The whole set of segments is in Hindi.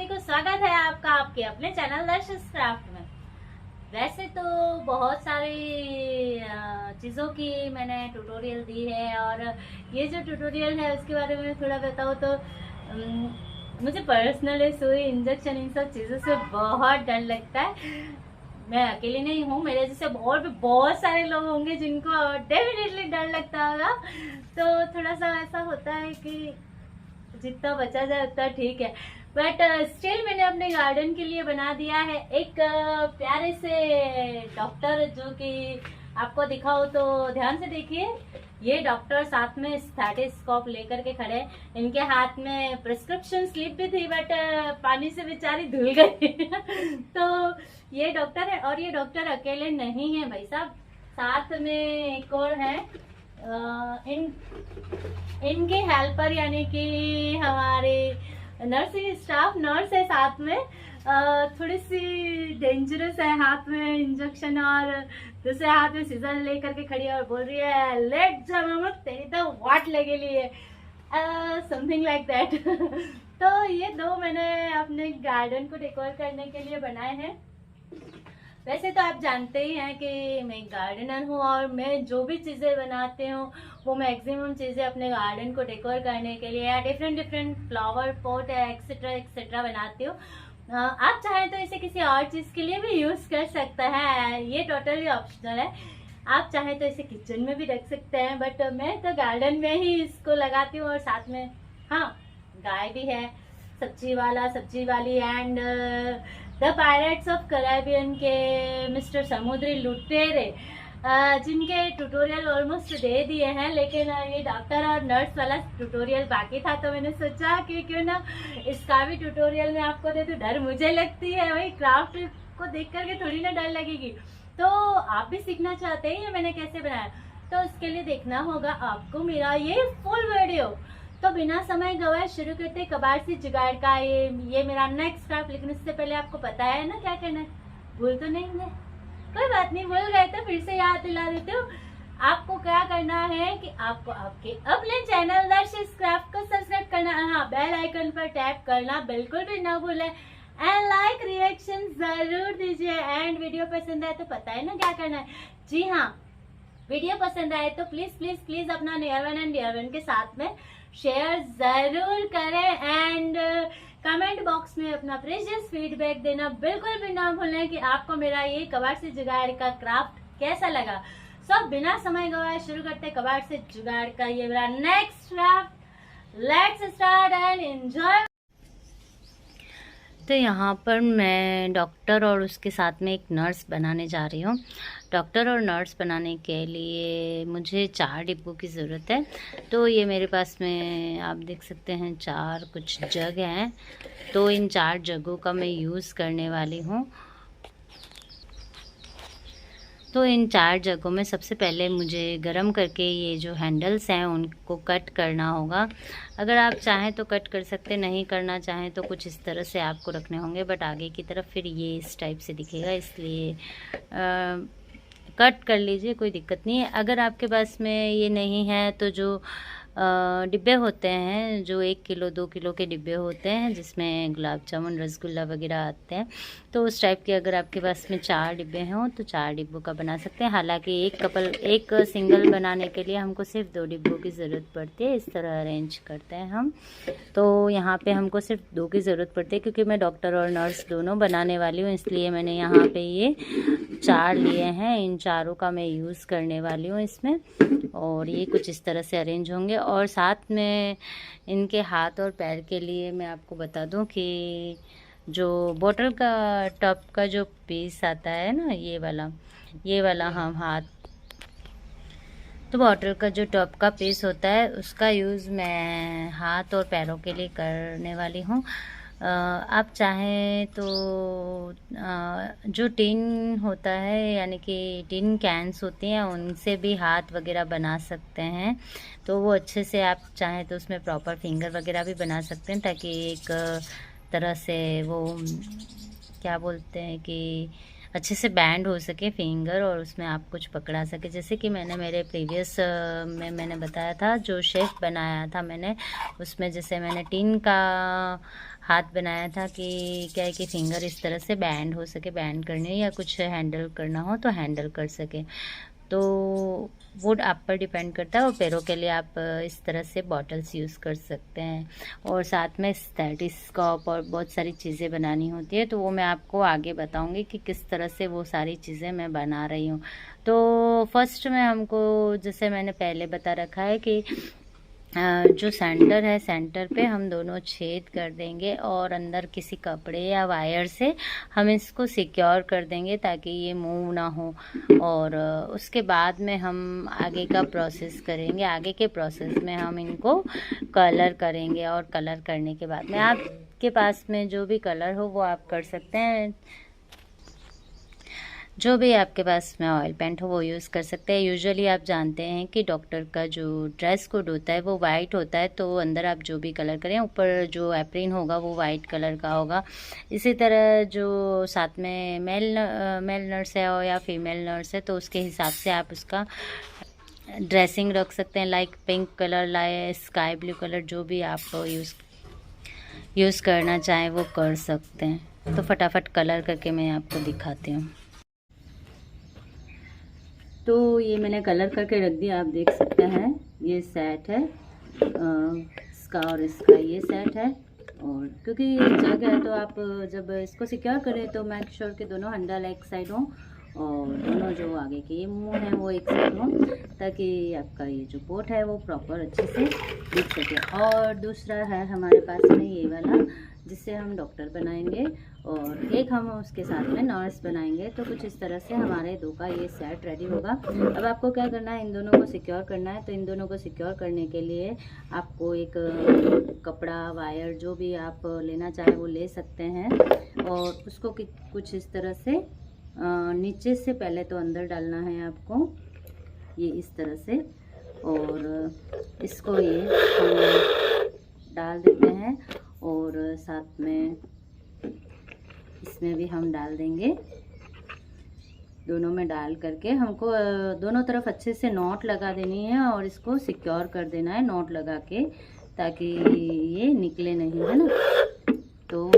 को स्वागत है आपका आपके अपने चैनल दर्शस क्राफ्ट में। वैसे तो बहुत सारी चीज़ों की मैंने ट्यूटोरियल दी है और ये जो ट्यूटोरियल है उसके बारे में थोड़ा बताऊँ तो मुझे पर्सनली सुई इंजेक्शन इन सब चीज़ों से बहुत डर लगता है। मैं अकेली नहीं हूँ, मेरे जैसे और भी बहुत सारे लोग होंगे जिनको डेफिनेटली डर लगता होगा। तो थोड़ा सा ऐसा होता है कि जितना बचा जाए उतना ठीक है, बट स्टिल मैंने अपने गार्डन के लिए बना दिया है एक प्यारे से डॉक्टर, जो कि आपको दिखाओ तो ध्यान से देखिए। ये डॉक्टर साथ में स्टेथोस्कोप लेकर के खड़े, इनके हाथ में प्रिस्क्रिप्शन स्लिप भी थी बट पानी से बेचारी धुल गई तो ये डॉक्टर है, और ये डॉक्टर अकेले नहीं है भाई साहब, साथ में एक और है। इनके हेल्पर यानी कि हमारे नर्सिंग स्टाफ नर्स है साथ में। थोड़ी सी डेंजरस है, हाथ में इंजेक्शन और दूसरे हाथ में सीजर लेकर के खड़ी है और बोल रही है लेट जा तेरी तो वाट लगेली है, समथिंग लाइक दैट तो ये दो मैंने अपने गार्डन को डेकोर करने के लिए बनाए हैं। वैसे तो आप जानते ही हैं कि मैं गार्डनर हूँ और मैं जो भी चीज़ें बनाती हूँ वो मैक्सिमम चीज़ें अपने गार्डन को डेकोर करने के लिए या different flower pot etcetera etcetera बनाती हूँ। आप चाहें तो इसे किसी और चीज़ के लिए भी यूज़ कर सकते हैं, ये टोटली ऑप्शनल है। आप चाहें तो इसे किचन में भी रख सकते हैं, बट मैं तो गार्डन में ही इसको लगाती हूँ। और साथ में हाँ, गाय भी है, सब्जी वाली and the pirates of Caribbean के मिस्टर समुद्री लुटेरे, जिनके ट्यूटोरियल ऑलमोस्ट दे दिए हैं, लेकिन ये डॉक्टर और नर्स वाला ट्यूटोरियल बाकी था, तो मैंने सोचा कि क्यों ना इसका भी ट्यूटोरियल मैं आपको दे दूं। डर मुझे लगती है भाई, क्राफ्ट को देख करके थोड़ी ना डर लगेगी। तो आप भी सीखना चाहते हैं मैंने कैसे बनाया, तो उसके लिए देखना होगा आपको मेरा ये फुल वीडियो। तो बिना समय गवाए शुरू करते कबाड़ से जुगाड़ का ये मेरा नेक्स्ट स्टेप। लेकिन उससे पहले आपको पता है ना क्या करना है, भूल तो नहीं है? कोई बात नहीं, भूल गए तो फिर से याद दिला देती हूँ। आपको क्या करना है कि आपको आपके अपने चैनल दर्शस क्राफ्ट को सब्सक्राइब करना, हाँ बेल आइकन पर टैप करना बिल्कुल भी ना भूलें, एंड लाइक रिएक्शन जरूर दीजिए। एंड वीडियो पसंद आए तो पता है ना क्या करना है, जी हाँ, वीडियो पसंद आए तो प्लीज प्लीज प्लीज अपना near one and dear one के साथ में शेयर जरूर करें एंड कमेंट बॉक्स में अपना प्रेशियस फीडबैक देना बिल्कुल भी ना भूलें कि आपको मेरा ये कबाड़ से जुगाड़ का क्राफ्ट कैसा लगा। सब बिना समय गवाए शुरू करते कबाड़ से जुगाड़ का ये मेरा next craft. Let's start and enjoy. तो यहाँ पर मैं डॉक्टर और उसके साथ में एक नर्स बनाने जा रही हूँ। डॉक्टर और नर्स बनाने के लिए मुझे 4 डिब्बों की ज़रूरत है। तो ये मेरे पास में आप देख सकते हैं 4 कुछ जग हैं, तो इन 4 जगों का मैं यूज़ करने वाली हूँ। तो इन 4 जगहों में सबसे पहले मुझे गरम करके ये जो हैंडल्स हैं उनको कट करना होगा। अगर आप चाहें तो कट कर सकते, नहीं करना चाहें तो कुछ इस तरह से आपको रखने होंगे, बट आगे की तरफ फिर ये इस टाइप से दिखेगा, इसलिए कट कर लीजिए, कोई दिक्कत नहीं है। अगर आपके पास में ये नहीं है तो जो डिब्बे होते हैं, जो 1 किलो 2 किलो के डिब्बे होते हैं जिसमें गुलाब जामुन रसगुल्ला वगैरह आते हैं, तो उस टाइप के अगर आपके पास में 4 डिब्बे हों तो 4 डिब्बों का बना सकते हैं। हालांकि एक सिंगल बनाने के लिए हमको सिर्फ 2 डिब्बों की ज़रूरत पड़ती है। इस तरह अरेंज करते हैं हम, तो यहाँ पे हमको सिर्फ 2 की ज़रूरत पड़ती है, क्योंकि मैं डॉक्टर और नर्स दोनों बनाने वाली हूँ, इसलिए मैंने यहाँ पे ये 4 लिए हैं। इन चारों का मैं यूज़ करने वाली हूँ इसमें, और ये कुछ इस तरह से अरेंज होंगे। और साथ में इनके हाथ और पैर के लिए मैं आपको बता दूं कि जो बोतल का टॉप का जो पीस आता है ना, ये वाला हम हाथ, तो बॉटल का जो टॉप का पीस होता है उसका यूज़ मैं हाथ और पैरों के लिए करने वाली हूँ। आप चाहें तो जो टिन होता है यानी कि टिन कैंस होती हैं उनसे भी हाथ वगैरह बना सकते हैं, तो वो अच्छे से आप चाहें तो उसमें प्रॉपर फिंगर वगैरह भी बना सकते हैं, ताकि एक तरह से वो क्या बोलते हैं कि अच्छे से बैंड हो सके फिंगर और उसमें आप कुछ पकड़ा सके। जैसे कि मैंने मेरे प्रीवियस में मैंने बताया था, जो शेफ बनाया था मैंने, उसमें जैसे मैंने टिन का हाथ बनाया था कि क्या है कि फिंगर इस तरह से बैंड हो सके, बैंड करने या कुछ हैंडल करना हो तो हैंडल कर सके। तो वो आप पर डिपेंड करता है। और पैरों के लिए आप इस तरह से बॉटल्स यूज़ कर सकते हैं। और साथ में स्टेथोस्कोप और बहुत सारी चीज़ें बनानी होती है, तो वो मैं आपको आगे बताऊंगी कि किस तरह से वो सारी चीज़ें मैं बना रही हूँ। तो फर्स्ट में हमको, जैसे मैंने पहले बता रखा है कि जो सेंटर है, सेंटर पे हम दोनों छेद कर देंगे और अंदर किसी कपड़े या वायर से हम इसको सिक्योर कर देंगे ताकि ये मूव ना हो। और उसके बाद में हम आगे का प्रोसेस करेंगे। आगे के प्रोसेस में हम इनको कलर करेंगे और कलर करने के बाद में आपके पास में जो भी कलर हो वो आप कर सकते हैं। जो भी आपके पास में ऑयल पेंट हो वो यूज़ कर सकते हैं। यूजुअली आप जानते हैं कि डॉक्टर का जो ड्रेस कोड होता है वो वाइट होता है, तो अंदर आप जो भी कलर करें, ऊपर जो एप्रिन होगा वो वाइट कलर का होगा। इसी तरह जो साथ में मेल नर्स है और या फीमेल नर्स है, तो उसके हिसाब से आप उसका ड्रेसिंग रख सकते हैं। Like pink colour, like sky blue colour, जो भी आप यूज़ करना चाहें वो कर सकते हैं। तो फटाफट कलर करके मैं आपको दिखाती हूँ। तो ये मैंने कलर करके रख दिया, आप देख सकते हैं। ये सेट है इसका और इसका, ये सेट है। और क्योंकि ये जग है तो आप जब इसको सिक्योर करें तो मेक श्योर कि दोनों हैंडल एक साइड हों और दोनों जो आगे के ये मुंह हैं वो एक साइड हों, ताकि आपका ये जो पोट है वो प्रॉपर अच्छे से दिख सके। और दूसरा है हमारे पास में ये वाला, जिससे हम डॉक्टर बनाएंगे और एक हम उसके साथ में नर्स बनाएंगे। तो कुछ इस तरह से हमारे दो का ये सेट रेडी होगा। अब आपको क्या करना है, इन दोनों को सिक्योर करना है। तो इन दोनों को सिक्योर करने के लिए आपको एक कपड़ा, वायर, जो भी आप लेना चाहे वो ले सकते हैं। और उसको कुछ इस तरह से नीचे से पहले तो अंदर डालना है आपको, ये इस तरह से। और इसको ये हम डाल देते हैं और साथ में इसमें भी हम डाल देंगे। दोनों में डाल करके हमको दोनों तरफ अच्छे से नॉट लगा देनी है और इसको सिक्योर कर देना है नॉट लगा के, ताकि ये निकले नहीं, है ना। तो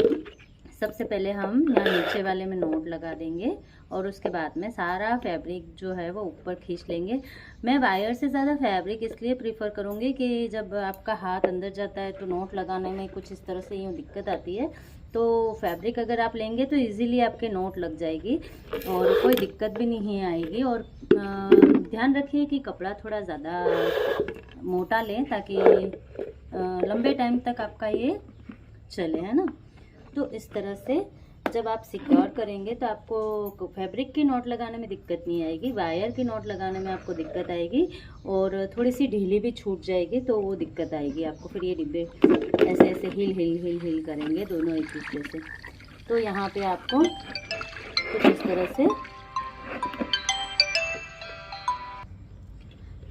सबसे पहले हम यहाँ नीचे वाले में नॉट लगा देंगे और उसके बाद में सारा फैब्रिक जो है वो ऊपर खींच लेंगे। मैं वायर से ज़्यादा फैब्रिक इसलिए प्रीफर करूँगी कि जब आपका हाथ अंदर जाता है तो नॉट लगाने में कुछ इस तरह से यूँ दिक्कत आती है। तो फैब्रिक अगर आप लेंगे तो इजीली आपके नॉट लग जाएगी और कोई दिक्कत भी नहीं आएगी। और ध्यान रखिए कि कपड़ा थोड़ा ज़्यादा मोटा लें ताकि लंबे टाइम तक आपका ये चले, है ना। तो इस तरह से जब आप सिक्योर करेंगे तो आपको फैब्रिक की नॉट लगाने में दिक्कत नहीं आएगी, वायर की नॉट लगाने में आपको दिक्कत आएगी और थोड़ी सी ढीली भी छूट जाएगी तो वो दिक्कत आएगी आपको। फिर ये डिब्बे ऐसे ऐसे हिल हिल हिल हिल करेंगे दोनों एक दूसरे से। तो यहाँ पे आपको कुछ इस तरह से,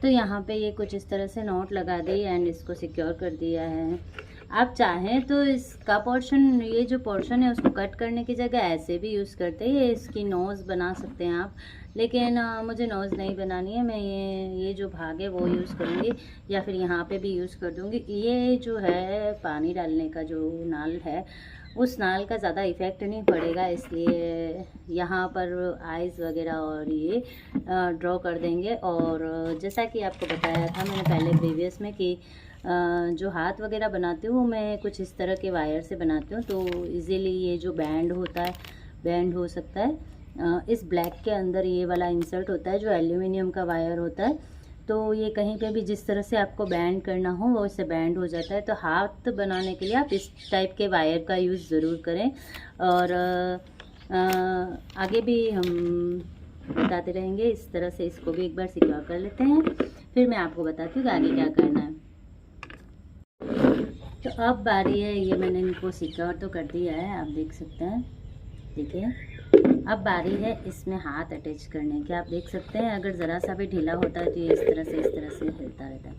तो यहाँ पे ये कुछ इस तरह से नॉट लगा दी एंड इसको सिक्योर कर दिया है। आप चाहें तो इसका पोर्शन, ये जो पोर्शन है उसको कट करने की जगह ऐसे भी यूज़ करते हैं, ये इसकी नोज़ बना सकते हैं आप। लेकिन मुझे नोज़ नहीं बनानी है, मैं ये जो भाग है वो यूज़ करूँगी या फिर यहाँ पे भी यूज़ कर दूँगी। ये जो है पानी डालने का जो नाल है, उस नाल का ज़्यादा इफ़ेक्ट नहीं पड़ेगा, इसलिए यहाँ पर आइज़ वगैरह और ये ड्रॉ कर देंगे। और जैसा कि आपको बताया था मैंने पहले प्रीवियस में कि जो हाथ वगैरह बनाती हूँ मैं कुछ इस तरह के वायर से बनाती हूँ, तो इजीली ये जो बैंड होता है बैंड हो सकता है। इस ब्लैक के अंदर ये वाला इंसर्ट होता है जो एल्यूमिनियम का वायर होता है, तो ये कहीं पे भी जिस तरह से आपको बैंड करना हो वो इससे बैंड हो जाता है। तो हाथ बनाने के लिए आप इस टाइप के वायर का यूज़ ज़रूर करें। और आगे भी हम बताते रहेंगे। इस तरह से इसको भी एक बार सिक्योर कर लेते हैं, फिर मैं आपको बताती हूँ कि आगे क्या करना है। तो अब बारी है, ये मैंने इनको सिक्योर तो कर दिया है, आप देख सकते हैं, देखिए। अब बारी है इसमें हाथ अटैच करने की। आप देख सकते हैं अगर ज़रा सा भी ढीला होता है तो ये इस तरह से हिलता रहता है।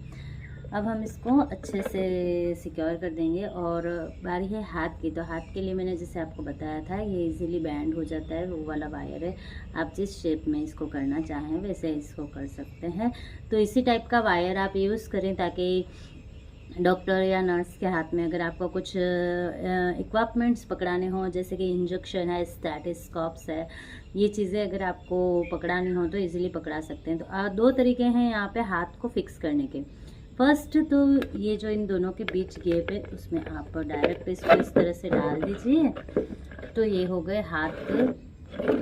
अब हम इसको अच्छे से सिक्योर कर देंगे। और बारी है हाथ की। तो हाथ के लिए मैंने जैसे आपको बताया था ये इजीली बैंड हो जाता है, वो वाला वायर है। आप जिस शेप में इसको करना चाहें वैसे इसको कर सकते हैं। तो इसी टाइप का वायर आप यूज़ करें ताकि डॉक्टर या नर्स के हाथ में अगर आपको कुछ इक्विपमेंट्स पकड़ाने हो, जैसे कि इंजेक्शन है, स्टेथोस्कोप्स है, ये चीज़ें अगर आपको पकड़ानी हो तो इजीली पकड़ा सकते हैं। तो दो तरीके हैं यहाँ पे हाथ को फिक्स करने के। फर्स्ट तो ये जो इन दोनों के बीच गैप है उसमें आप डायरेक्ट इसको इस तरह से डाल दीजिए, तो ये हो गए हाथ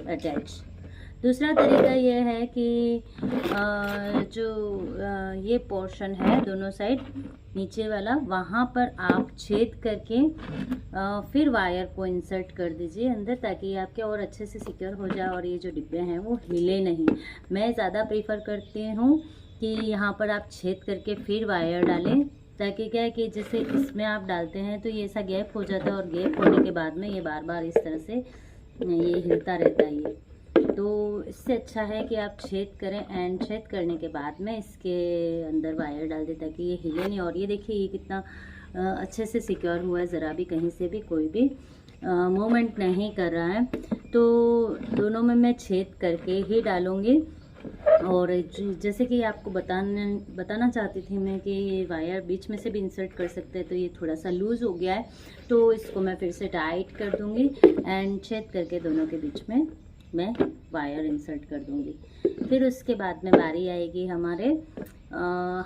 अटैच। दूसरा तरीका ये है कि ये पोर्शन है दोनों साइड नीचे वाला, वहाँ पर आप छेद करके फिर वायर को इंसर्ट कर दीजिए अंदर, ताकि आपके और अच्छे से सिक्योर हो जाए और ये जो डिब्बे हैं वो हिले नहीं। मैं ज़्यादा प्रीफर करती हूँ कि यहाँ पर आप छेद करके फिर वायर डालें, ताकि क्या है कि जैसे इसमें आप डालते हैं तो ये ऐसा गैप हो जाता है, और गैप होने के बाद में ये बार बार इस तरह से ये हिलता रहता है ये। तो इससे अच्छा है कि आप छेद करें, एंड छेद करने के बाद में इसके अंदर वायर डाल दें ताकि ये हिले नहीं। और ये देखिए ये कितना अच्छे से सिक्योर हुआ है, ज़रा भी कहीं से भी कोई भी मूवमेंट नहीं कर रहा है। तो दोनों में मैं छेद करके ही डालूँगी। और जैसे कि आपको बताना चाहती थी मैं कि ये वायर बीच में से भी इंसर्ट कर सकते हैं, तो ये थोड़ा सा लूज़ हो गया है, तो इसको मैं फिर से टाइट कर दूँगी एंड छेद करके दोनों के बीच में मैं वायर इंसर्ट कर दूँगी। फिर उसके बाद में बारी आएगी हमारे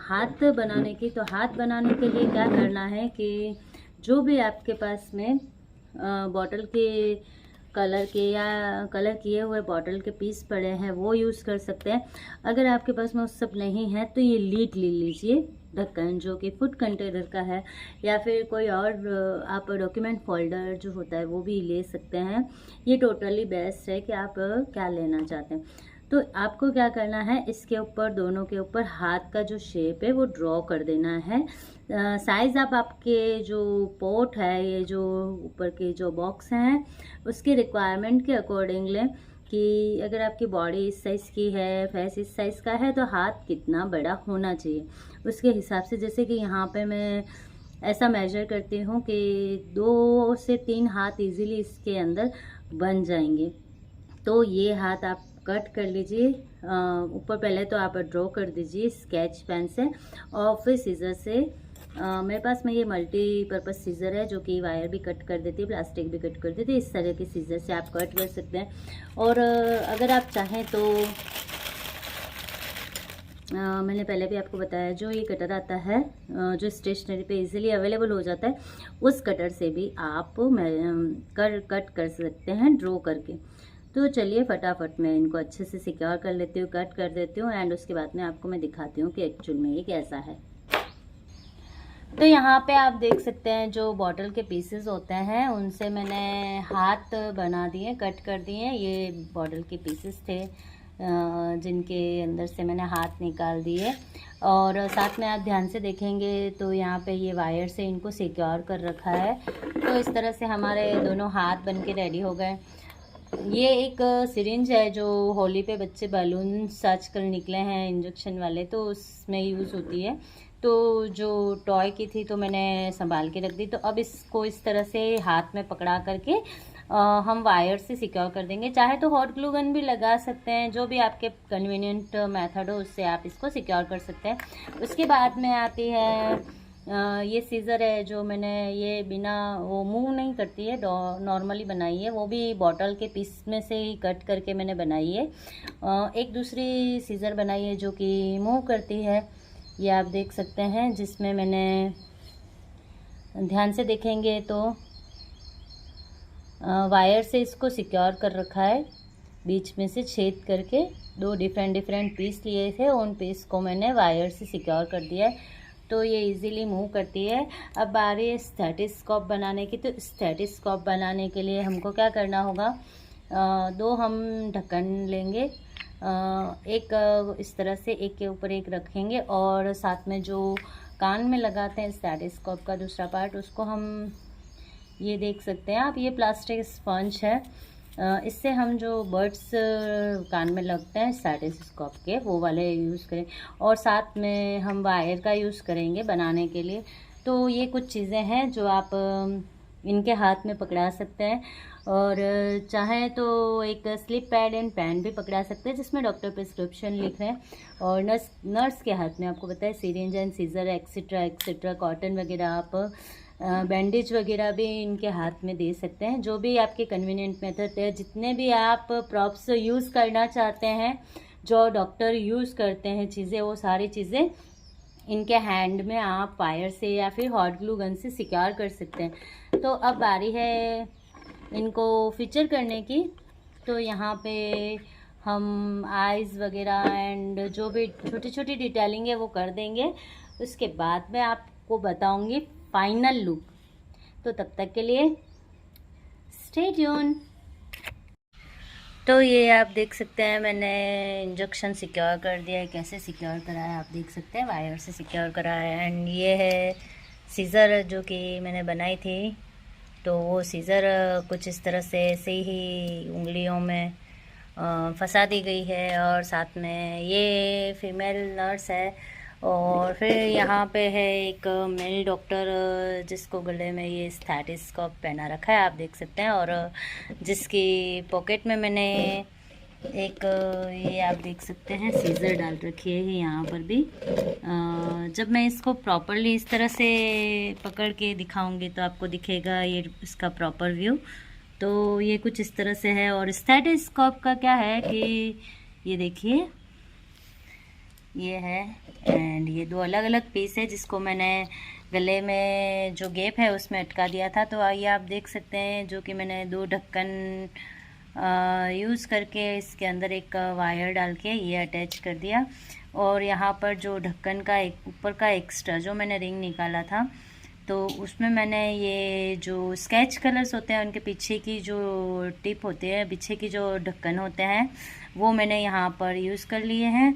हाथ बनाने की। तो हाथ बनाने के लिए क्या करना है कि जो भी आपके पास में बॉटल के कलर किए हुए बॉटल के पीस पड़े हैं वो यूज़ कर सकते हैं। अगर आपके पास में उस सब नहीं है तो ये लीड ले लीजिए, ढक्कन जो कि फूड कंटेनर का है, या फिर कोई और आप डॉक्यूमेंट फोल्डर जो होता है वो भी ले सकते हैं। ये टोटली बेस्ट है कि आप क्या लेना चाहते हैं। तो आपको क्या करना है, इसके ऊपर दोनों के ऊपर हाथ का जो शेप है वो ड्रॉ कर देना है। साइज़ आप आपके जो पोट है, ये जो ऊपर के जो बॉक्स हैं उसके रिक्वायरमेंट के अकॉर्डिंग लें, कि अगर आपकी बॉडी इस साइज़ की है, फेस इस साइज़ का है, तो हाथ कितना बड़ा होना चाहिए उसके हिसाब से। जैसे कि यहाँ पे मैं ऐसा मेजर करती हूँ कि 2 से 3 हाथ इजीली इसके अंदर बन जाएंगे। तो ये हाथ आप कट कर लीजिए। ऊपर पहले तो आप ड्रॉ कर दीजिए स्केच पेन से, और फिर सीज़र से मेरे पास में ये मल्टीपर्पज़ सीज़र है जो कि वायर भी कट कर देती है, प्लास्टिक भी कट कर देती है। इस तरह के सीज़र से आप कट कर सकते हैं। और अगर आप चाहें तो मैंने पहले भी आपको बताया, जो ये कटर आता है जो स्टेशनरी पे इजीली अवेलेबल हो जाता है, उस कटर से भी आप कट कर सकते हैं ड्रॉ करके। तो चलिए फटाफट मैं इनको अच्छे से सिक्योर कर लेती हूँ, कट कर देती हूँ, एंड उसके बाद में आपको मैं दिखाती हूँ कि एक्चुअल में ये कैसा है। तो यहाँ पे आप देख सकते हैं जो बॉटल के पीसेस होते हैं उनसे मैंने हाथ बना दिए, कट कर दिए। ये बॉटल के पीसेस थे जिनके अंदर से मैंने हाथ निकाल दिए। और साथ में आप ध्यान से देखेंगे तो यहाँ पे ये वायर से इनको सिक्योर कर रखा है। तो इस तरह से हमारे दोनों हाथ बन के रेडी हो गए। ये एक सिरिंज है जो होली पे बच्चे बैलून्स आजकल निकले हैं इंजेक्शन वाले, तो उसमें यूज़ होती है। तो जो टॉय की थी तो मैंने संभाल के रख दी। तो अब इसको इस तरह से हाथ में पकड़ा करके हम वायर से सिक्योर कर देंगे। चाहे तो हॉट ग्लू गन भी लगा सकते हैं, जो भी आपके कन्वीनियंट मेथड हो उससे आप इसको सिक्योर कर सकते हैं। उसके बाद में आती है ये सीज़र है जो मैंने ये बिना वो मूव नहीं करती है, नॉर्मली बनाई है, वो भी बॉटल के पीस में से ही कट करके मैंने बनाई है। एक दूसरी सीज़र बनाई है जो कि मूव करती है, ये आप देख सकते हैं, जिसमें मैंने ध्यान से देखेंगे तो वायर से इसको सिक्योर कर रखा है। बीच में से छेद करके 2 डिफरेंट पीस लिए थे, उन पीस को मैंने वायर से सिक्योर कर दिया है। तो ये इजीली मूव करती है। अब बारी है स्टेथोस्कोप बनाने की। तो स्टेथोस्कोप बनाने के लिए हमको क्या करना होगा, 2 हम ढक्कन लेंगे, एक इस तरह से एक के ऊपर एक रखेंगे, और साथ में जो कान में लगाते हैं स्टेथोस्कोप का दूसरा पार्ट, उसको हम ये देख सकते हैं आप, ये प्लास्टिक स्पंज है। इससे हम जो बर्ड्स कान में लगते हैं स्टेथोस्कोप के, वो वाले यूज़ करें, और साथ में हम वायर का यूज़ करेंगे बनाने के लिए। तो ये कुछ चीज़ें हैं जो आप इनके हाथ में पकड़ा सकते हैं, और चाहे तो एक स्लिप पैड एंड पैन भी पकड़ा सकते हैं जिसमें डॉक्टर प्रिस्क्रिप्शन लिख रहे हैं। और नर्स के हाथ में आपको पता है syringe and seizure etcetera etcetera, cotton वगैरह, आप बैंडेज वगैरह भी इनके हाथ में दे सकते हैं, जो भी आपके कन्वीनियंट मेथड है। जितने भी आप प्रॉप्स यूज़ करना चाहते हैं, जो डॉक्टर यूज़ करते हैं चीज़ें, वो सारी चीज़ें इनके हैंड में आप वायर से या फिर हॉट ग्लू गन से सिक्योर कर सकते हैं। तो अब बारी है इनको फीचर करने की। तो यहाँ पे हम आइज़ वगैरह एंड जो भी छोटी छोटी डिटेलिंग है वो कर देंगे, उसके बाद मैं आपको बताऊंगी फाइनल लुक। तो तब तक के लिए स्टे ट्यून। तो ये आप देख सकते हैं मैंने इंजेक्शन सिक्योर कर दिया है। कैसे सिक्योर करा है आप देख सकते हैं, वायर से सिक्योर करा है। एंड ये है सीज़र जो कि मैंने बनाई थी, तो वो सीज़र कुछ इस तरह से ऐसे ही उंगलियों में फंसा दी गई है। और साथ में ये फीमेल नर्स है, और फिर यहाँ पे है एक मेल डॉक्टर जिसको गले में ये स्टेथोस्कोप पहना रखा है, आप देख सकते हैं। और जिसकी पॉकेट में मैंने एक ये आप देख सकते हैं सीज़र डाल रखी है यहाँ पर भी। जब मैं इसको प्रॉपरली इस तरह से पकड़ के दिखाऊंगी तो आपको दिखेगा ये इसका प्रॉपर व्यू। तो ये कुछ इस तरह से है। और स्टेथोस्कोप का क्या है कि ये देखिए ये है, एंड ये दो अलग अलग पीस है जिसको मैंने गले में जो गैप है उसमें अटका दिया था। तो आइए आप देख सकते हैं जो कि मैंने दो ढक्कन यूज़ करके इसके अंदर एक वायर डाल के ये अटैच कर दिया। और यहाँ पर जो ढक्कन का एक ऊपर का एक्स्ट्रा जो मैंने रिंग निकाला था, तो उसमें मैंने ये जो स्केच कलर्स होते हैं उनके पीछे की जो टिप होती है, पीछे की जो ढक्कन होते हैं, वो मैंने यहाँ पर यूज़ कर लिए हैं।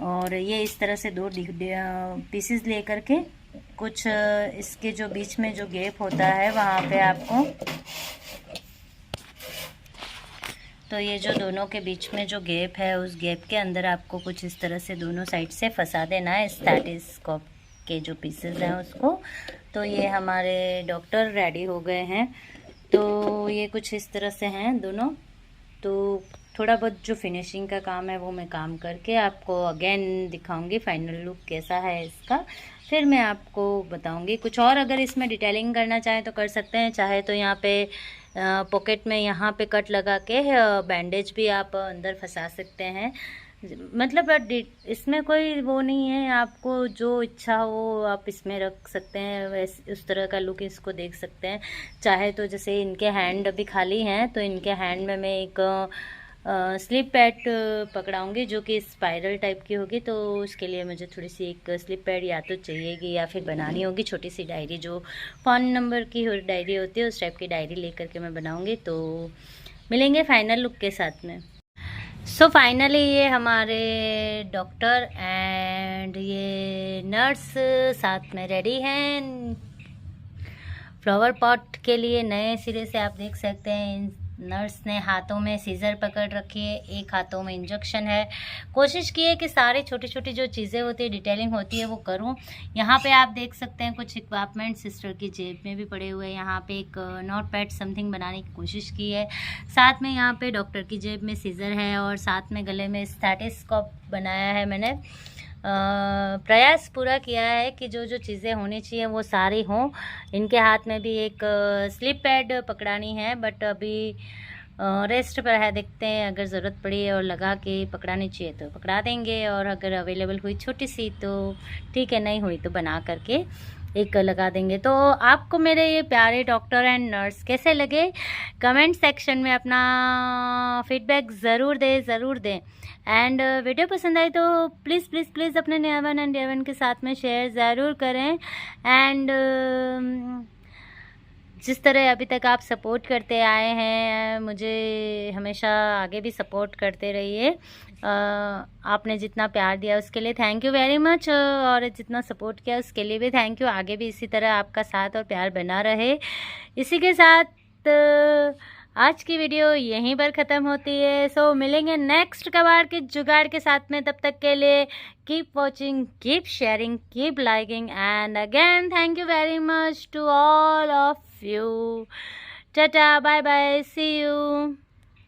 और ये इस तरह से दो पीसेस ले करके कुछ इसके जो बीच में जो गैप होता है वहाँ पे आपको, तो ये जो दोनों के बीच में जो गैप है उस गैप के अंदर आपको कुछ इस तरह से दोनों साइड से फंसा देना है स्टेथोस्कोप के जो पीसेस हैं उसको। तो ये हमारे डॉक्टर रेडी हो गए हैं। तो ये कुछ इस तरह से हैं दोनों। तो थोड़ा बहुत जो फिनिशिंग का काम है वो मैं काम करके आपको अगेन दिखाऊंगी फाइनल लुक कैसा है इसका, फिर मैं आपको बताऊंगी। कुछ और अगर इसमें डिटेलिंग करना चाहें तो कर सकते हैं, चाहे तो यहाँ पे पॉकेट में यहाँ पे कट लगा के बैंडेज भी आप अंदर फंसा सकते हैं। मतलब इसमें कोई वो नहीं है, आपको जो इच्छा हो आप इसमें रख सकते हैं, वैसे उस तरह का लुक इसको देख सकते हैं। चाहे तो जैसे इनके हैंड अभी खाली हैं तो इनके हैंड में मैं एक स्लिप पैड पकड़ाऊँगी जो कि स्पाइरल टाइप की होगी। तो उसके लिए मुझे थोड़ी सी एक स्लिप पैड या तो चाहिएगी या फिर बनानी होगी छोटी सी डायरी, जो फ़ोन नंबर की डायरी होती है उस टाइप की डायरी लेकर के मैं बनाऊँगी। तो मिलेंगे फाइनल लुक के साथ में। सो फाइनली ये हमारे डॉक्टर एंड ये नर्स साथ में रेडी हैं। फ्लावर पॉट के लिए नए सिरे से आप देख सकते हैं नर्स ने हाथों में सीज़र पकड़ रखी है, एक हाथों में इंजेक्शन है। कोशिश की है कि सारी छोटी छोटी जो चीज़ें होती है, डिटेलिंग होती है वो करूं। यहाँ पे आप देख सकते हैं कुछ इक्विपमेंट सिस्टर की जेब में भी पड़े हुए हैं। यहाँ पे एक नोट पैड समथिंग बनाने की कोशिश की है। साथ में यहाँ पे डॉक्टर की जेब में सीज़र है और साथ में गले में स्टेथोस्कोप बनाया है। मैंने प्रयास पूरा किया है कि जो जो चीज़ें होनी चाहिए वो सारी हों। इनके हाथ में भी एक स्लिप पैड पकड़ानी है, बट अभी रेस्ट पर है, देखते हैं अगर ज़रूरत पड़ी और लगा के पकड़ानी चाहिए तो पकड़ा देंगे, और अगर अवेलेबल हुई छोटी सी तो ठीक है, नहीं हुई तो बना करके एक लगा देंगे। तो आपको मेरे ये प्यारे डॉक्टर एंड नर्स कैसे लगे कमेंट सेक्शन में अपना फीडबैक ज़रूर दें। एंड वीडियो पसंद आई तो प्लीज़ प्लीज़ प्लीज़ अपने near one and dear one के साथ में शेयर ज़रूर करें। एंड जिस तरह अभी तक आप सपोर्ट करते आए हैं मुझे, हमेशा आगे भी सपोर्ट करते रहिए। आपने जितना प्यार दिया उसके लिए थैंक यू वेरी मच, और जितना सपोर्ट किया उसके लिए भी थैंक यू। आगे भी इसी तरह आपका साथ और प्यार बना रहे। इसी के साथ आज की वीडियो यहीं पर ख़त्म होती है। सो मिलेंगे नेक्स्ट कबाड़ के जुगाड़ के साथ में। तब तक के लिए keep watching, keep sharing, keep liking, and again thank you very much to all of you. Tata bye bye, see you.